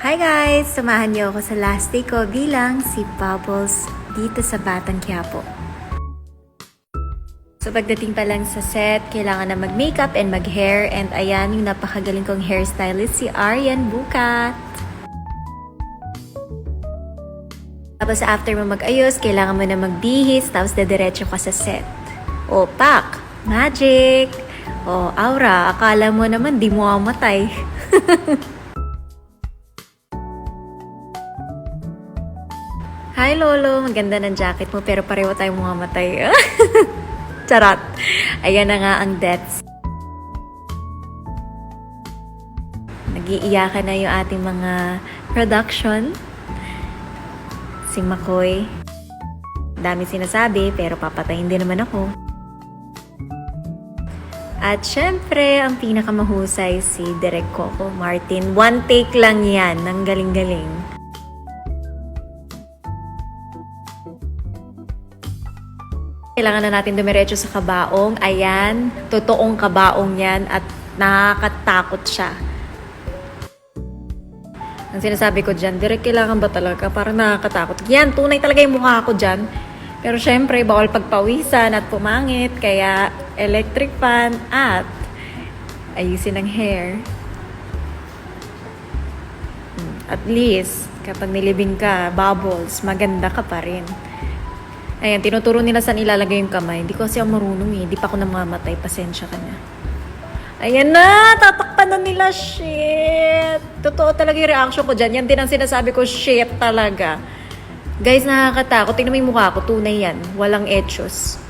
Hi guys! Samahan niyo ako sa last day ko bilang si Bubbles dito sa Batang Quiapo. So pagdating pa lang sa set, kailangan na mag-makeup and mag-hair, and ayan yung napakagaling kong hairstylist, si Arian Bukat. Tapos after mo mag-ayos, kailangan mo na magbihis, tapos dediretso ka sa set. O pak! Magic! O aura, akala mo naman di mo amatay. Hi Lolo, maganda ng jacket mo pero pareho tayong mamamatay. Charot. Ayan na nga ang deaths. Nag-iiyakan na yung ating mga production. Si Makoy. Dami sinasabi pero papatayin din naman ako. At syempre, ang pinakamahusay si Direk Coco Martin. One take lang yan. Ang galing-galing. Kailangan na natin dumiretso sa kabaong. Ayan, totoong kabaong yan at nakakatakot siya. Ang sinasabi ko dyan, direct kailangan ba talaga? Parang nakakatakot. Yan, tunay talaga yung mukha ko dyan. Pero syempre, bawal pagpawisan at pumangit. Kaya electric fan at ayusin ang hair. At least, kapag nilibing ka, bubbles, maganda ka pa rin. Ayan, tinuturo nila saan ilalagay yung kamay. Hindi ko kasi ako marunong eh. Hindi pa ako namamatay. Pasensya ka na. Ayan na! Tatakpan na nila. Shit! Totoo talaga yung reaction ko dyan. Yan din ang sinasabi ko. Shit talaga. Guys, nakakatakot. Tingnan mo yung mukha ko. Tunay yan. Walang etchos.